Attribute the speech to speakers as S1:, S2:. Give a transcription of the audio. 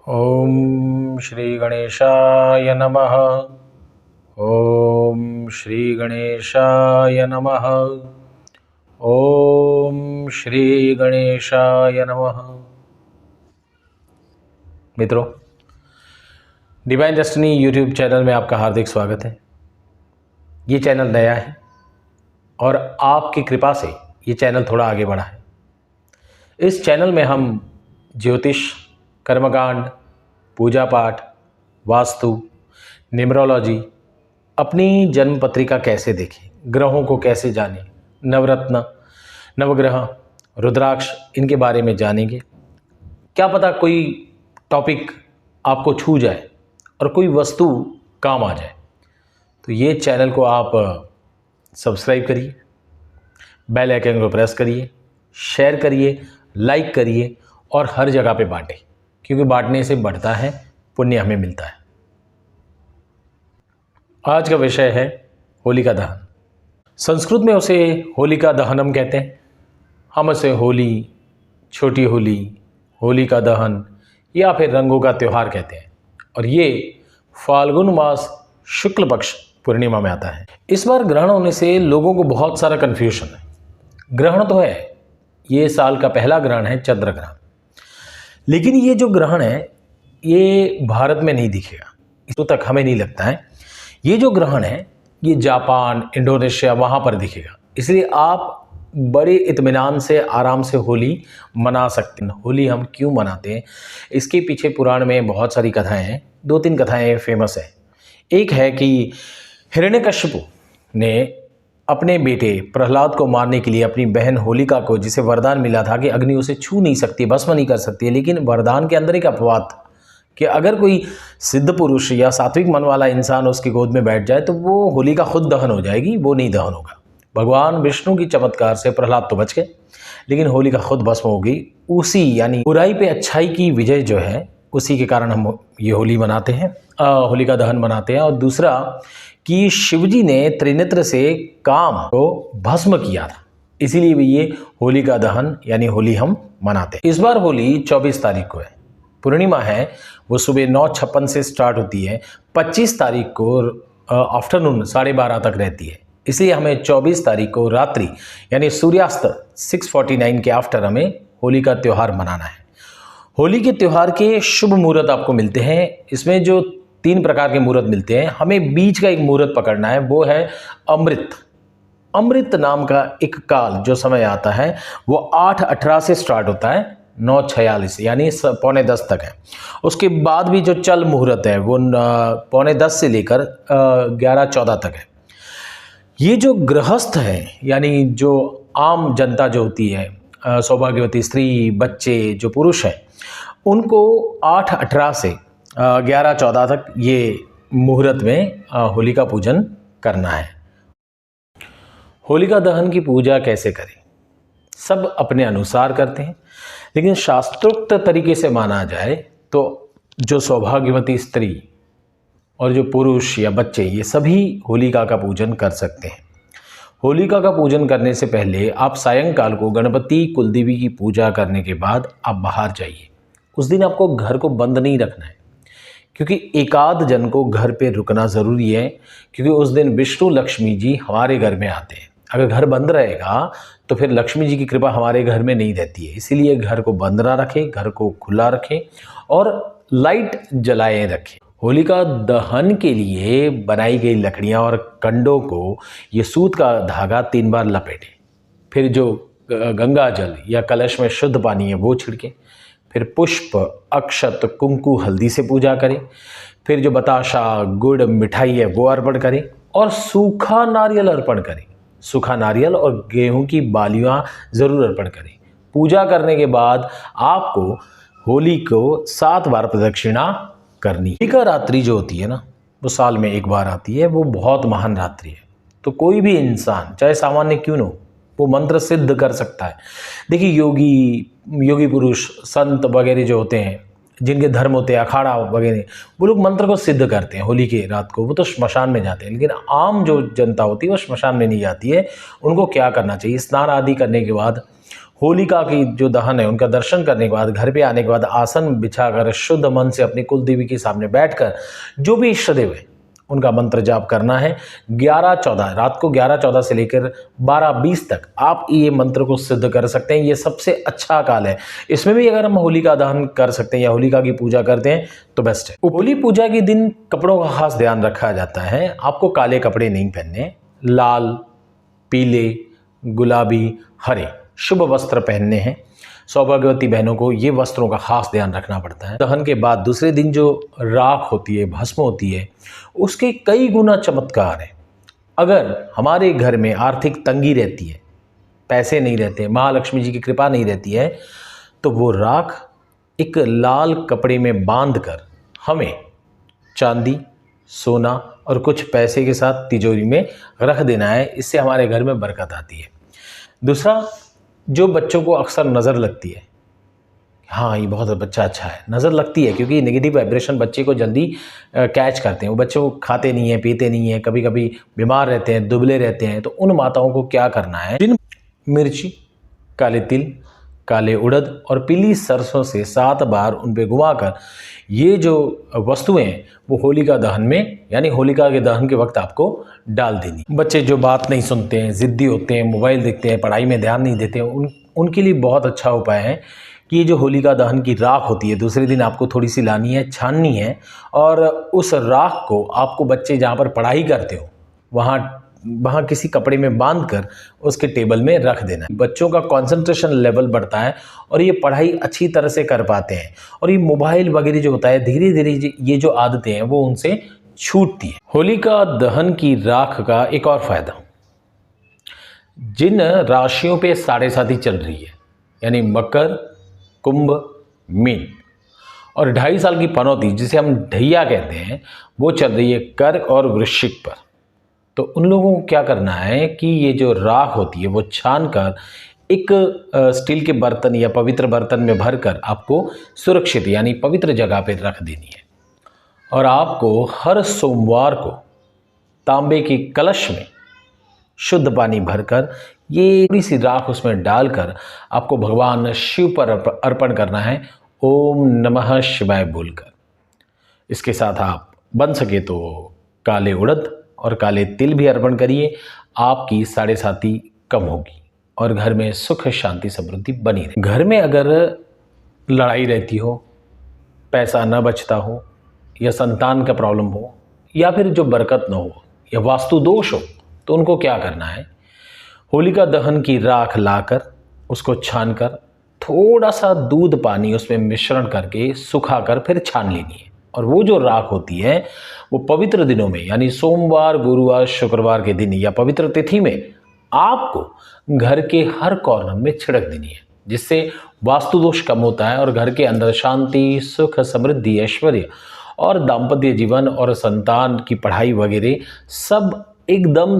S1: ओम श्री गणेशाय नमः। ओम श्री गणेशाय नमः। ओम श्री गणेशाय नमः। मित्रों, डिवाइन डेस्टिनी यूट्यूब चैनल में आपका हार्दिक स्वागत है। ये चैनल नया है और आपकी कृपा से ये चैनल थोड़ा आगे बढ़ा है। इस चैनल में हम ज्योतिष, कर्मकांड, पूजा पाठ, वास्तु, न्यूमरोलॉजी, अपनी जन्म पत्रिका कैसे देखें, ग्रहों को कैसे जानें, नवरत्न, नवग्रह, रुद्राक्ष, इनके बारे में जानेंगे। क्या पता कोई टॉपिक आपको छू जाए और कोई वस्तु काम आ जाए। तो ये चैनल को आप सब्सक्राइब करिए, बेल आइकन को प्रेस करिए, शेयर करिए, लाइक करिए और हर जगह पे बांटें, क्योंकि बांटने से बढ़ता है, पुण्य हमें मिलता है। आज का विषय है होलिका दहन। संस्कृत में उसे होलिका दहनम कहते हैं। हम उसे होली, छोटी होली, होलिका दहन या फिर रंगों का त्यौहार कहते हैं। और ये फाल्गुन मास शुक्ल पक्ष पूर्णिमा में आता है। इस बार ग्रहण होने से लोगों को बहुत सारा कन्फ्यूजन है। ग्रहण तो है, ये साल का पहला ग्रहण है, चंद्र ग्रहण, लेकिन ये जो ग्रहण है ये भारत में नहीं दिखेगा, इसको तक हमें नहीं लगता है। ये जो ग्रहण है ये जापान, इंडोनेशिया, वहाँ पर दिखेगा। इसलिए आप बड़े इत्मीनान से, आराम से होली मना सकते हैं। होली हम क्यों मनाते हैं, इसके पीछे पुराण में बहुत सारी कथाएं हैं। 2-3 कथाएं फेमस हैं। एक है कि हिरण्यकश्यपु ने अपने बेटे प्रहलाद को मारने के लिए अपनी बहन होलिका को, जिसे वरदान मिला था कि अग्नि उसे छू नहीं सकती, भस्म नहीं कर सकती, लेकिन वरदान के अंदर एक अपवाद था कि अगर कोई सिद्ध पुरुष या सात्विक मन वाला इंसान उसकी गोद में बैठ जाए तो वो होलिका खुद दहन हो जाएगी, वो नहीं दहन होगा। भगवान विष्णु की चमत्कार से प्रहलाद तो बच गए, लेकिन होलिका खुद भस्म हो गई। उसी यानी बुराई पे अच्छाई की विजय जो है, उसी के कारण हम ये होली मनाते हैं, होलिका दहन मनाते हैं। और दूसरा कि शिवजी ने त्रिनेत्र से काम को भस्म किया था, इसीलिए भी ये होलिका दहन यानी होली हम मनाते हैं। इस बार होली 24 तारीख को है, पूर्णिमा है, वो सुबह 9:56 से स्टार्ट होती है, 25 तारीख को आफ्टरनून 12:30 तक रहती है। इसलिए हमें 24 तारीख को रात्रि यानी सूर्यास्त 6:49 के आफ्टर हमें होली का त्यौहार मनाना है। होली के त्यौहार के शुभ मुहूर्त आपको मिलते हैं। इसमें जो 3 प्रकार के मुहूर्त मिलते हैं, हमें बीच का एक मुहूर्त पकड़ना है, वो है अमृत नाम का एक काल जो समय आता है, वो 8:18 से स्टार्ट होता है, 9:46 यानी 9:45 तक है। उसके बाद भी जो चल मुहूर्त है वो 9:45 से लेकर 11:14 तक है। ये जो गृहस्थ है यानी जो आम जनता जो होती है, सौभाग्यवती स्त्री, बच्चे, जो पुरुष हैं, उनको 8:18 से 11:14 तक ये मुहूर्त में होलिका पूजन करना है। होलिका दहन की पूजा कैसे करें, सब अपने अनुसार करते हैं, लेकिन शास्त्रोक्त तरीके से माना जाए तो जो सौभाग्यवती स्त्री और जो पुरुष या बच्चे, ये सभी होलिका का पूजन कर सकते हैं। होलिका का पूजन करने से पहले आप सायंकाल को गणपति कुलदेवी की पूजा करने के बाद आप बाहर जाइए। उस दिन आपको घर को बंद नहीं रखना है, क्योंकि एकाध जन को घर पे रुकना ज़रूरी है, क्योंकि उस दिन विष्णु लक्ष्मी जी हमारे घर में आते हैं। अगर घर बंद रहेगा तो फिर लक्ष्मी जी की कृपा हमारे घर में नहीं रहती है। इसीलिए घर को बंद ना रखें, घर को खुला रखें और लाइट जलाए रखें। होलिका दहन के लिए बनाई गई लकड़ियाँ और कंडों को ये सूत का धागा 3 बार लपेटें। फिर जो गंगा जल या कलश में शुद्ध पानी है वो छिड़कें। फिर पुष्प, अक्षत, कुंकु, हल्दी से पूजा करें। फिर जो बताशा, गुड़, मिठाई है वो अर्पण करें और सूखा नारियल अर्पण करें। सूखा नारियल और गेहूं की बालियां ज़रूर अर्पण करें। पूजा करने के बाद आपको होली को 7 बार प्रदक्षिणा करनी। होलिका रात्रि जो होती है ना, वो साल में 1 बार आती है, वो बहुत महान रात्रि है। तो कोई भी इंसान, चाहे सामान्य क्यों न हो, वो मंत्र सिद्ध कर सकता है। देखिए, योगी पुरुष, संत वगैरह जो होते हैं, जिनके धर्म होते हैं, अखाड़ा वगैरह, वो लोग मंत्र को सिद्ध करते हैं होली के रात को, वो तो श्मशान में जाते हैं। लेकिन आम जो जनता होती है वो श्मशान में नहीं जाती है। उनको क्या करना चाहिए, स्नान आदि करने के बाद होलिका की जो दहन है उनका दर्शन करने के बाद घर पे आने के बाद आसन बिछाकर शुद्ध मन से अपनी कुल देवी के सामने बैठकर जो भी इष्ट देव है उनका मंत्र जाप करना है। 11-14 रात को 11-14 से लेकर 12-20 तक आप ये मंत्र को सिद्ध कर सकते हैं। ये सबसे अच्छा काल है। इसमें भी अगर हम होलिका दहन कर सकते हैं या होलिका की पूजा करते हैं तो बेस्ट है। होली पूजा के दिन कपड़ों का खास ध्यान रखा जाता है। आपको काले कपड़े नहीं पहनने, लाल, पीले, गुलाबी, हरे शुभ वस्त्र पहनने हैं। सौभाग्यवती बहनों को ये वस्त्रों का खास ध्यान रखना पड़ता है। दहन के बाद दूसरे दिन जो राख होती है, भस्म होती है, उसके कई गुना चमत्कार है। अगर हमारे घर में आर्थिक तंगी रहती है, पैसे नहीं रहते, महालक्ष्मी जी की कृपा नहीं रहती है, तो वो राख एक लाल कपड़े में बांधकर हमें चांदी, सोना और कुछ पैसे के साथ तिजोरी में रख देना है। इससे हमारे घर में बरकत आती है। दूसरा, जो बच्चों को अक्सर नज़र लगती है, हाँ ये बहुत बच्चा अच्छा है, नज़र लगती है क्योंकि नेगेटिव वाइब्रेशन बच्चे को जल्दी कैच करते हैं। वो बच्चे को खाते नहीं हैं, पीते नहीं हैं, कभी कभी बीमार रहते हैं, दुबले रहते हैं। तो उन माताओं को क्या करना है, जिन मिर्ची, काले तिल, काले उड़द और पीली सरसों से 7 बार उन पे घुमाकर ये जो वस्तुएं हैं वो होलिका दहन में यानी होलिका के दहन के वक्त आपको डाल देनी। बच्चे जो बात नहीं सुनते हैं, ज़िद्दी होते हैं, मोबाइल देखते हैं, पढ़ाई में ध्यान नहीं देते हैं, उनके लिए बहुत अच्छा उपाय है कि ये जो होलिका दहन की राख होती है दूसरे दिन आपको थोड़ी सी लानी है, छाननी है और उस राख को आपको बच्चे जहाँ पर पढ़ाई करते हो वहाँ किसी कपड़े में बांधकर उसके टेबल में रख देना है। बच्चों का कंसंट्रेशन लेवल बढ़ता है और ये पढ़ाई अच्छी तरह से कर पाते हैं और ये मोबाइल वगैरह जो होता है धीरे धीरे ये जो आदतें हैं वो उनसे छूटती है। होलिका दहन की राख का एक और फायदा, जिन राशियों पे साढ़े साथी चल रही है यानी मकर, कुंभ, मीन और 2.5 साल की पनौती जिसे हम ढैया कहते हैं वो चल रही है कर्क और वृश्चिक पर, तो उन लोगों को क्या करना है कि ये जो राख होती है वो छानकर एक स्टील के बर्तन या पवित्र बर्तन में भरकर आपको सुरक्षित यानी पवित्र जगह पर रख देनी है और आपको हर सोमवार को तांबे के कलश में शुद्ध पानी भरकर ये थोड़ी सी राख उसमें डालकर आपको भगवान शिव पर अर्पण करना है, ओम नमः शिवाय बोलकर। इसके साथ आप बन सके तो काले उड़द और काले तिल भी अर्पण करिए। आपकी साढ़े साथी कम होगी और घर में सुख, शांति, समृद्धि बनी रहे। घर में अगर लड़ाई रहती हो, पैसा न बचता हो या संतान का प्रॉब्लम हो या फिर जो बरकत न हो या वास्तु दोष हो तो उनको क्या करना है, होलिका दहन की राख लाकर उसको छानकर थोड़ा सा दूध पानी उसमें मिश्रण करके सुखाकर फिर छान लेनी है और वो जो राख होती है वो पवित्र दिनों में यानी सोमवार, गुरुवार, शुक्रवार के दिन या पवित्र तिथि में आपको घर के हर कॉर्नर में छिड़क देनी है, जिससे वास्तु दोष कम होता है और घर के अंदर शांति, सुख, समृद्धि, ऐश्वर्य और दाम्पत्य जीवन और संतान की पढ़ाई वगैरह सब एकदम